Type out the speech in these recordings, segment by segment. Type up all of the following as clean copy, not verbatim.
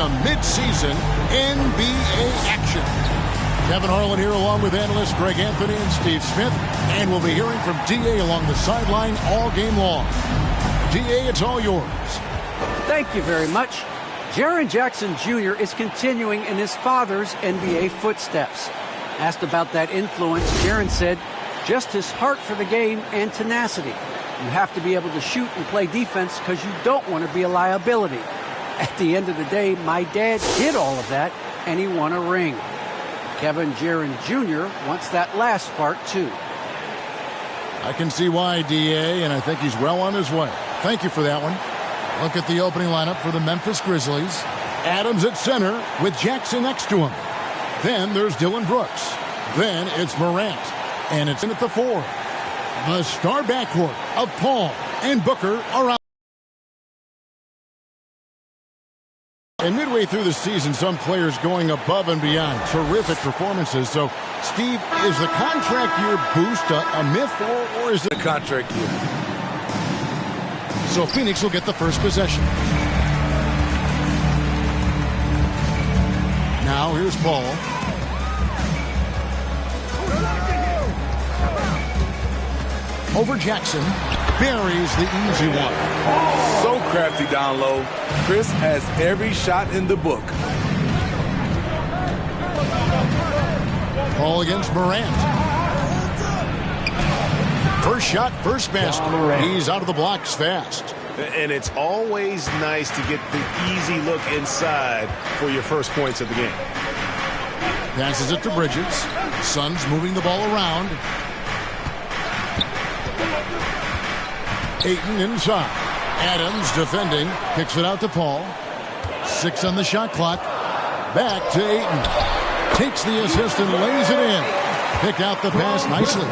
some midseason NBA action. Kevin Harlan here along with analysts Greg Anthony and Steve Smith. And we'll be hearing from D.A. along the sideline all game long. D.A., it's all yours. Thank you very much. Jaren Jackson Jr. is continuing in his father's NBA footsteps. Asked about that influence, Jaren said, just his heart for the game and tenacity. You have to be able to shoot and play defense because you don't want to be a liability. At the end of the day, my dad did all of that, and he won a ring. Kevin Jaren Jr. wants that last part, too. I can see why, D.A., and I think he's well on his way. Thank you for that one. Look at the opening lineup for the Memphis Grizzlies. Adams at center with Jackson next to him. Then there's Dylan Brooks. Then it's Morant. And it's in at the 4. The star backcourt of Paul and Booker are out. And midway through the season, some players going above and beyond. Terrific performances. So, Steve, is the contract year boost a myth or is it a contract year? So Phoenix will get the first possession. Now here's Paul. Over Jackson. Buries the easy one. So crafty down low. Chris has every shot in the book. Paul against Morant. First shot, first basket. He's out of the blocks fast. And it's always nice to get the easy look inside for your first points of the game. Passes it to Bridges. Suns moving the ball around. Ayton inside. Adams defending. Kicks it out to Paul. 6 on the shot clock. Back to Ayton. Takes the assist and lays it in. Pick out the pass nicely.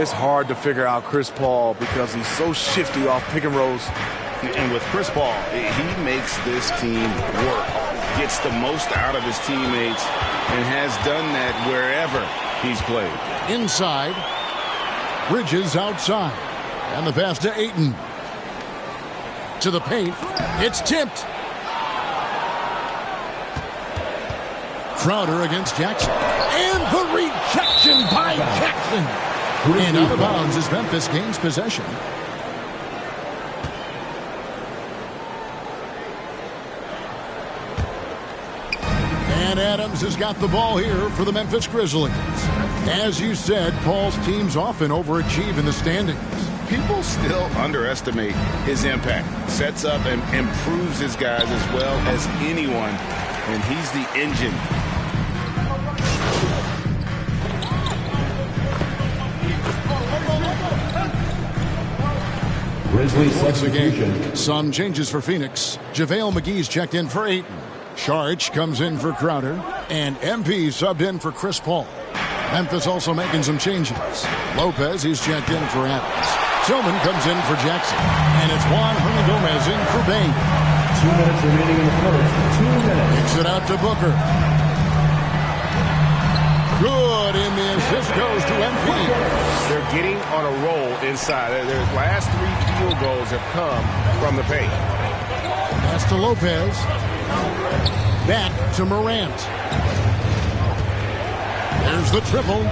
It's hard to figure out Chris Paul because he's so shifty off pick and rolls. And with Chris Paul, he makes this team work. Gets the most out of his teammates and has done that wherever he's played. Inside. Bridges outside. And the pass to Ayton. To the paint. It's tipped. Crowder against Jackson. And the rejection by Jackson. And out of bounds as Memphis gains possession. And Adams has got the ball here for the Memphis Grizzlies. As you said, Paul's teams often overachieve in the standings. People still underestimate his impact. Sets up and improves his guys as well as anyone. And he's the engine. Once again, some changes for Phoenix. JaVale McGee's checked in for Ayton. Sharch comes in for Crowder. And MP subbed in for Chris Paul. Memphis also making some changes. Lopez, he's checked in for Adams. Tillman comes in for Jackson. And it's Juan Hernangomez in for Bain. 2 minutes remaining in the first. 2 minutes. Kicks it out to Booker. Good, and the assist goes to MP. They're getting on a roll inside. Their last 3 field goals have come from the paint. Pass to Lopez. Back to Morant. There's the triple.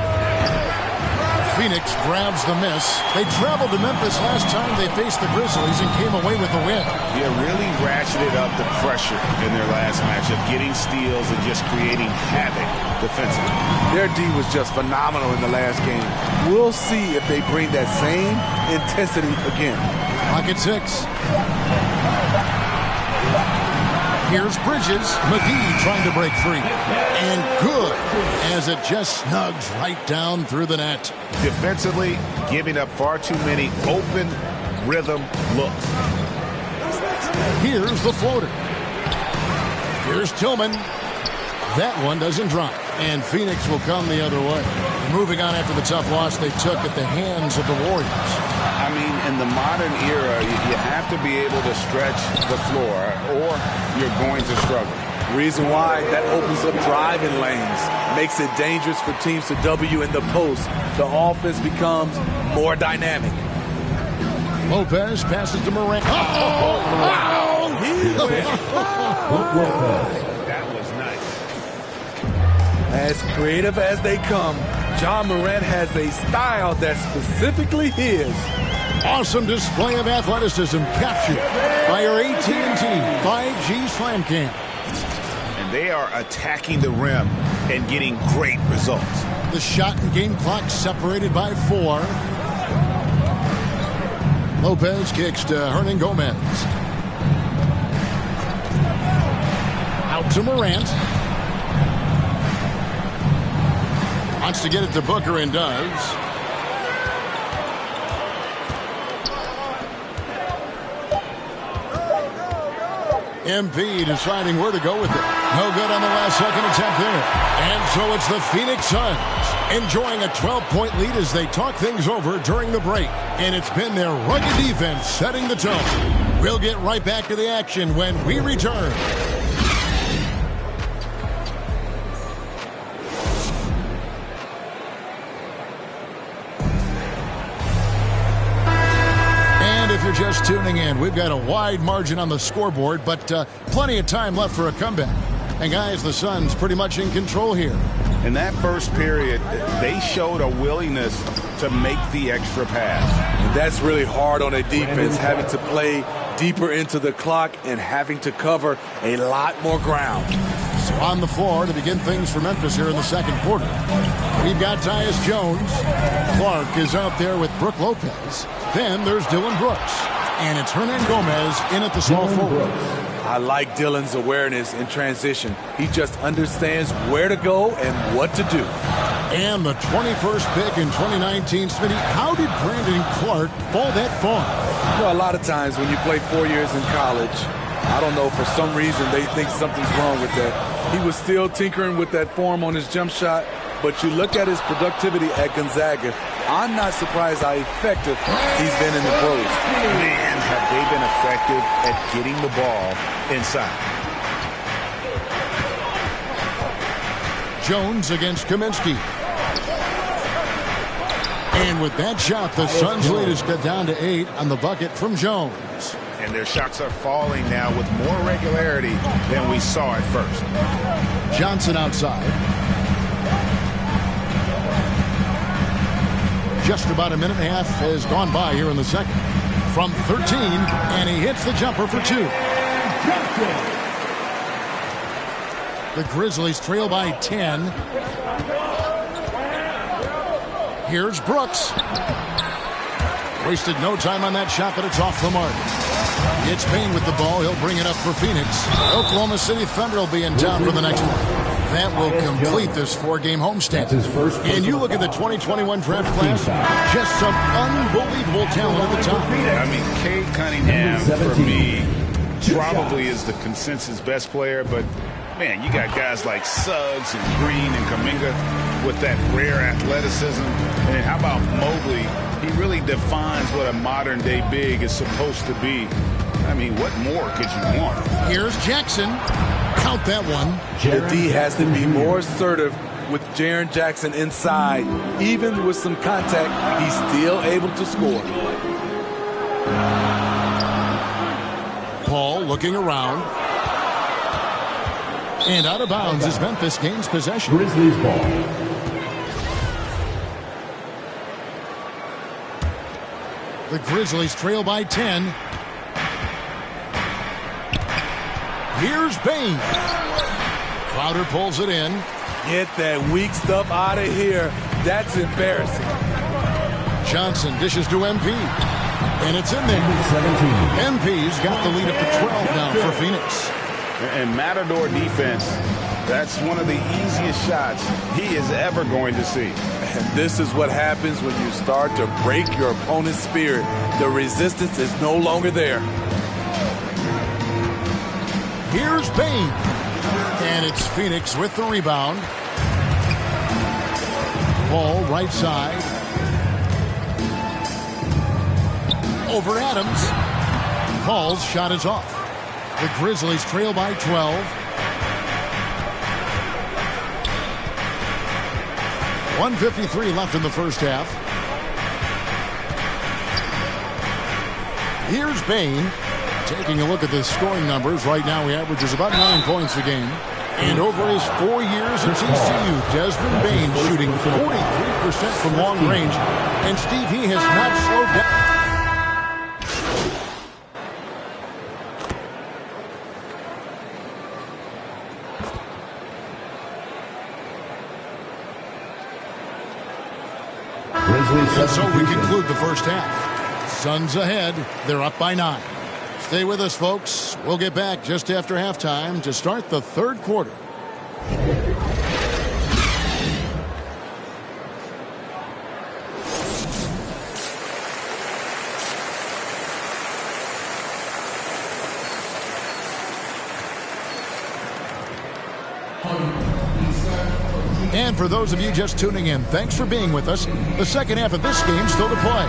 Phoenix grabs the miss. They traveled to Memphis last time they faced the Grizzlies and came away with the win. Yeah, really ratcheted up the pressure in their last matchup, getting steals and just creating havoc defensively. Their D was just phenomenal in the last game. We'll see if they bring that same intensity again. Clock at 6. Here's Bridges. McGee trying to break free. And good, as it just snugs right down through the net. Defensively, giving up far too many open rhythm looks. Here's the floater. Here's Tillman. That one doesn't drop. And Phoenix will come the other way. Moving on after the tough loss they took at the hands of the Warriors. I mean, in the modern era, you have to be able to stretch the floor or you're going to struggle. Reason why, that opens up driving lanes, makes it dangerous for teams to W in the post. The offense becomes more dynamic. Lopez passes to Morant. Oh! Wow! He went. As creative as they come, John Morant has a style that's specifically his. Awesome display of athleticism captured by our AT&T 5G Slam Cam. And they are attacking the rim and getting great results. The shot and game clock separated by 4. Lopez kicks to Hernan Gomez. Out to Morant. Wants to get it to Booker and does. MP deciding where to go with it. No good on the last second attempt there. And so it's the Phoenix Suns enjoying a 12-point lead as they talk things over during the break. And it's been their rugged defense setting the tone. We'll get right back to the action when we return. If you're just tuning in, we've got a wide margin on the scoreboard, but plenty of time left for a comeback. And guys, the Suns pretty much in control here. In that first period, they showed a willingness to make the extra pass. And that's really hard on a defense, having to play deeper into the clock and having to cover a lot more ground. So on the floor to begin things for Memphis here in the second quarter, we've got Tyus Jones. Clark is out there with Brook Lopez. Then there's Dylan Brooks. And it's Hernan Gomez in at the small forward. I like Dylan's awareness in transition. He just understands where to go and what to do. And the 21st pick in 2019, Smitty, how did Brandon Clark fall that far? Well, a lot of times when you play 4 years in college, I don't know, for some reason they think something's wrong with that. He was still tinkering with that form on his jump shot, but you look at his productivity at Gonzaga, I'm not surprised how effective he's been in the pros. Man, have they been effective at getting the ball inside. Jones against Kaminsky. And with that shot, the Suns lead is cut down to 8 on the bucket from Jones. And their shots are falling now with more regularity than we saw at first. Johnson outside. Just about a minute and a half has gone by here in the second. From 13, and he hits the jumper for 2. The Grizzlies trail by 10. Here's Brooks. Wasted no time on that shot, but it's off the mark. It's Payne with the ball. He'll bring it up for Phoenix. Oklahoma City Thunder will be in town for the next one. That will complete this 4-game homestand. And you look at the 2021 draft class, just some unbelievable talent at the top. I mean, Cade Cunningham, for me, probably is the consensus best player, but man, you got guys like Suggs and Green and Kuminga with that rare athleticism. And then how about Mobley? He really defines what a modern-day big is supposed to be. I mean, what more could you want? Here's Jackson. Count that one. The D has to be more assertive with Jaren Jackson inside. Even with some contact, he's still able to score. Paul looking around. And out of bounds as Memphis gains possession. Grizzlies ball. The Grizzlies trail by 10. Here's Payne. Crowder pulls it in. Get that weak stuff out of here. That's embarrassing. Johnson dishes to MP. And it's in there. 17. MP's got the lead up to 12 now for Phoenix. And Matador defense, that's one of the easiest shots he is ever going to see. And this is what happens when you start to break your opponent's spirit. The resistance is no longer there. Here's Payne. And it's Phoenix with the rebound. Ball right side. Over Adams. Paul's shot is off. The Grizzlies trail by 12. 1:53 left in the first half. Here's Payne. Taking a look at the scoring numbers, right now he averages about 9 points a game. And over his 4 years at TCU, Desmond Bain shooting 43% from long range. And Steve, he has not slowed down. And so we conclude the first half. Suns ahead. They're up by 9. Stay with us, folks. We'll get back just after halftime to start the third quarter. And for those of you just tuning in, thanks for being with us. The second half of this game still to play.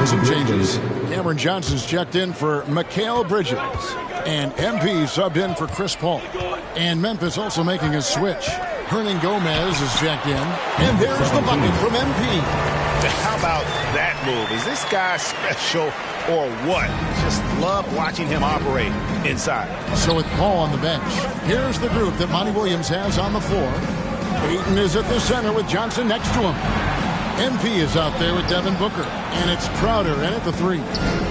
Some changes. Cameron Johnson's checked in for Mikal Bridges. And MP subbed in for Chris Paul. And Memphis also making a switch. Hernan Gomez is checked in. And there's the bucket from MP. How about that move? Is this guy special or what? Just love watching him operate inside. So with Paul on the bench, here's the group that Monty Williams has on the floor. Ayton is at the center with Johnson next to him. MP is out there with Devin Booker. And it's Crowder in at the 3.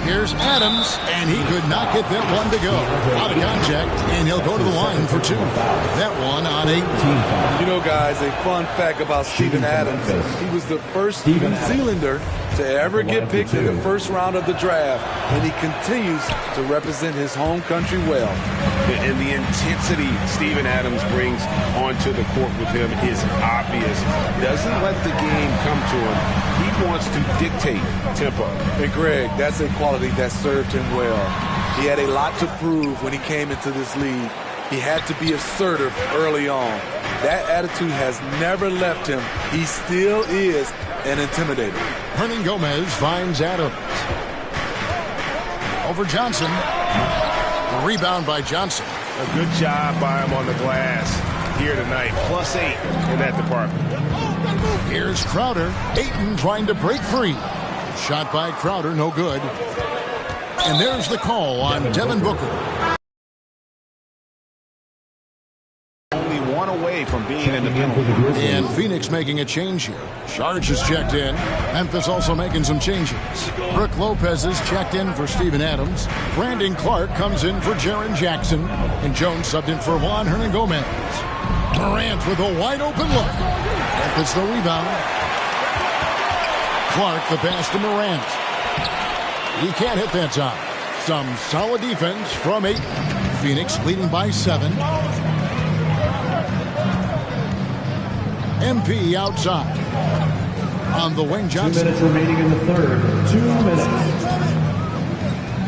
Here's Adams, and he could not get that one to go. Out of contact, and he'll go to the line for 2. That one on 18. You know, guys, a fun fact about Steven Adams. He was the first New Zealander to ever get picked in the first round of the draft, and he continues to represent his home country well. And the intensity Steven Adams brings onto the court with him is obvious. Doesn't let the game come to him. He wants to dictate tempo. And Greg, that's a quality that served him well. He had a lot to prove when he came into this league. He had to be assertive early on. That attitude has never left him. He still is an intimidator. Hernan Gomez finds Adams. Over Johnson. The rebound by Johnson. A good job by him on the glass here tonight. +8 in that department. Here's Crowder. Ayton trying to break free. Shot by Crowder, no good. And there's the call on Devin Booker. Only one away from being in the middle. And Phoenix making a change here. Sharge is checked in. Memphis also making some changes. Brook Lopez is checked in for Steven Adams. Brandon Clark comes in for Jaren Jackson. And Jones subbed in for Juan Hernan-Gomez. Morant with a wide open look. Memphis the rebound. Clark the pass to Morant. He can't hit that time. Some solid defense from Ayton. Phoenix leading by 7. MP outside. On the wing, 2 Johnson. minutes remaining in the third. 2 minutes.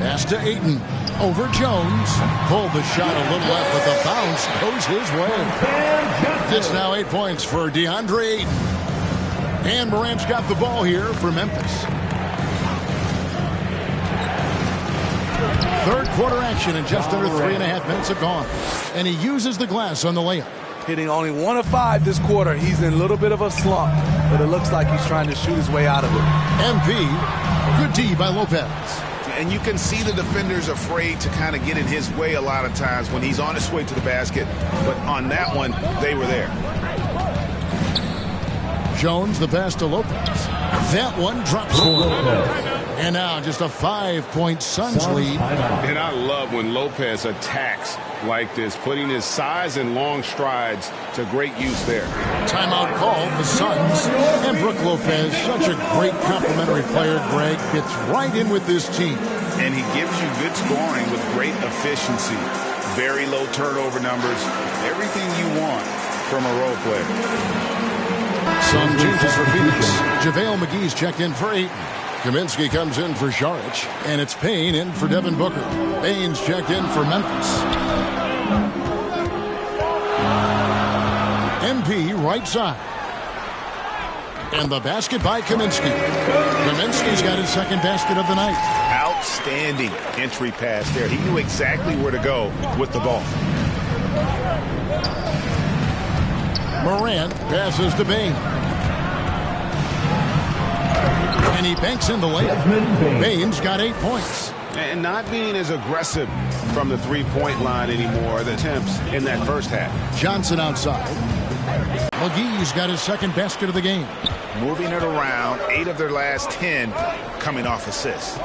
Pass to Ayton. Over Jones. Pulled the shot a little left, but the bounce goes his way. It's now 8 points for DeAndre Ayton. And Morant's got the ball here for Memphis. Third quarter action in just under 3.5 minutes have gone. And he uses the glass on the layup. Hitting only 1 of 5 this quarter. He's in a little bit of a slump, but it looks like he's trying to shoot his way out of it. MP, good D by Lopez. And you can see the defenders afraid to kind of get in his way a lot of times when he's on his way to the basket. But on that one, they were there. Jones, the pass to Lopez. That one drops for. And now just a 5-point Suns lead. And I love when Lopez attacks like this, putting his size and long strides to great use there. Timeout called, the Suns. And Brook Lopez, such a great complimentary player, Greg, fits right in with this team. And he gives you good scoring with great efficiency. Very low turnover numbers. Everything you want from a role player. Some changes for Phoenix. JaVale McGee's checked in for Ayton. Kaminsky comes in for Saric. And it's Payne in for Devin Booker. Payne's checked in for Memphis. MP right side. And the basket by Kaminsky. Kaminsky's got his second basket of the night. Outstanding entry pass there. He knew exactly where to go with the ball. Morant passes to Bain. And he banks in the layup. Baines got 8 points. And not being as aggressive from the three-point line anymore, the attempts in that first half. Johnson outside. McGee's got his second basket of the game. Moving it around, 8 of their last 10 coming off assists.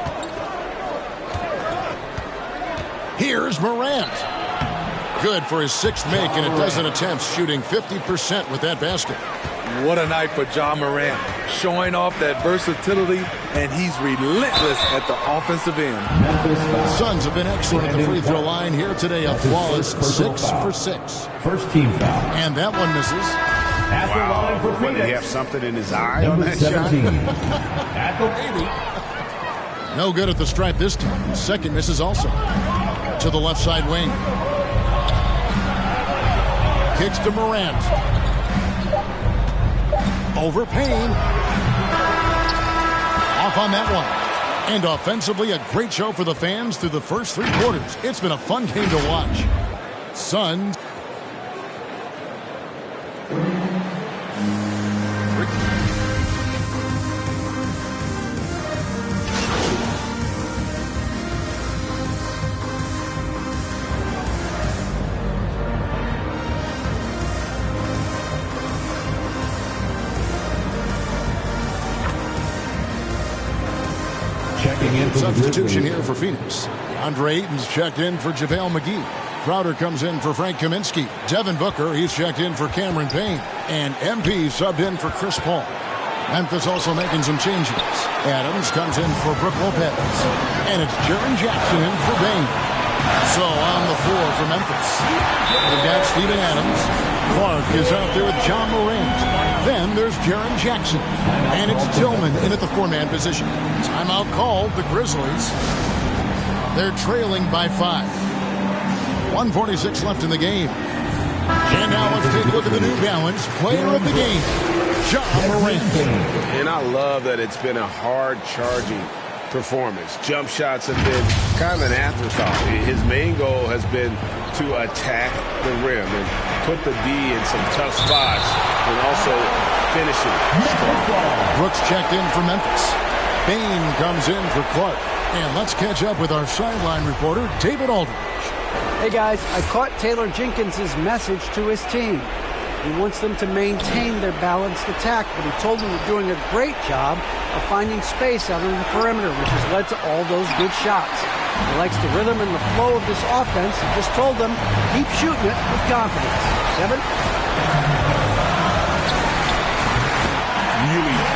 Here's Morant. Good for his 6th make in a dozen attempts, shooting 50% with that basket. What a night for Ja Morant, showing off that versatility, and he's relentless at the offensive end. Suns have been excellent at the free throw line here today, a flawless 6 for 6. First team foul. And that one misses. At the line for What, did he Phoenix. have something in his eye on Number that 17. shot? At the baby. No good at the stripe this time. Second misses also. To the left side wing. Kicks to Morant. Over Payne. Off on that one. And offensively, a great show for the fans through the first 3 quarters. It's been a fun game to watch. Suns. Checking in for the Substitution Grizzlies. here for Phoenix. Andre Ayton's checked in for JaVale McGee. Crowder comes in for Frank Kaminsky. Devin Booker, he's checked in for Cameron Payne. And MP subbed in for Chris Paul. Memphis also making some changes. Adams comes in for Brook Lopez. And it's Jaren Jackson in for Bain. So on the floor for Memphis, they've got Steven Adams. Clark is out there with John Morant. Then there's Jaren Jackson. And it's Tillman in at the 4-man position. Timeout called, the Grizzlies. They're trailing by 5. 1:46 left in the game. And now let's take a look at the New Balance player of the game, John Morant. And I love that it's been a hard-charging performance. Jump shots have been kind of an afterthought. His main goal has been to attack the rim and put the D in some tough spots and also finishing strong. Brooks checked in for Memphis. Bain comes in for Clark. And let's catch up with our sideline reporter, David Aldridge. Hey guys, I caught Taylor Jenkins' message to his team. He wants them to maintain their balanced attack, but he told them they're doing a great job of finding space out on the perimeter, which has led to all those good shots. He likes the rhythm and the flow of this offense. He just told them, keep shooting it with confidence. Kevin?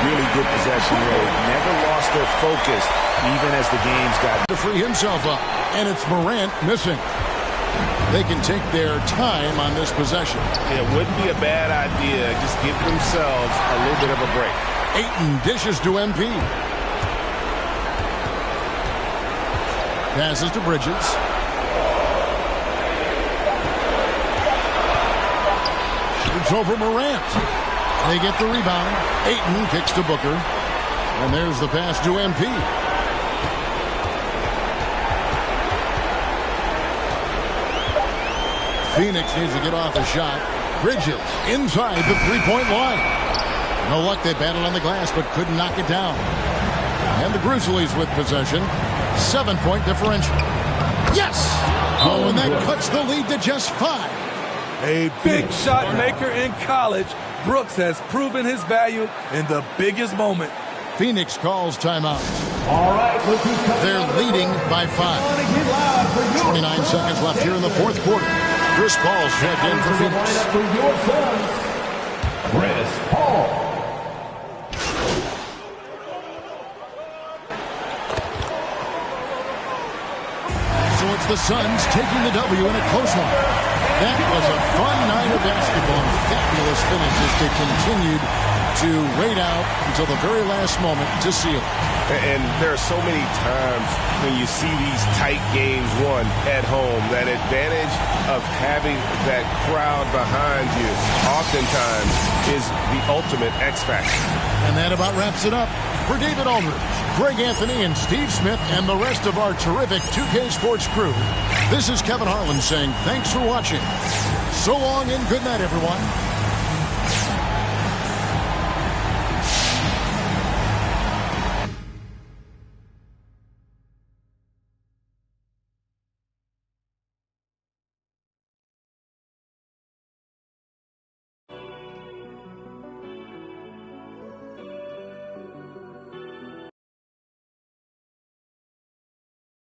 Really good possession there. Never lost their focus, even as the games got To free himself up, and it's Morant missing. They can take their time on this possession. It wouldn't be a bad idea. Just give themselves a little bit of a break. Ayton dishes to MP. Passes to Bridges. Shoots over Morant. They get the rebound. Ayton kicks to Booker. And there's the pass to MP. Phoenix needs to get off a shot. Bridges inside the three-point line. No luck, they battled on the glass but couldn't knock it down. And the Grizzlies with possession. 7-point differential. Yes! Oh, and that cuts the lead to just 5. A big shot maker in college, Brooks has proven his value in the biggest moment. Phoenix calls timeout. All right, look who's coming. They're leading by 5. 29 seconds left here in the fourth quarter. Chris Paul's checked in for Phoenix. For your Suns, Chris Paul. So it's the Suns taking the W in a close one. That was a fun night of basketball. Fabulous finishes that continued to wait out until the very last moment to seal it. And there are so many times when you see these tight games won at home, that advantage of having that crowd behind you oftentimes is the ultimate X factor. And that about wraps it up. For David Aldridge, Greg Anthony, and Steve Smith, and the rest of our terrific 2K Sports crew, this is Kevin Harlan saying thanks for watching. So long and good night, everyone.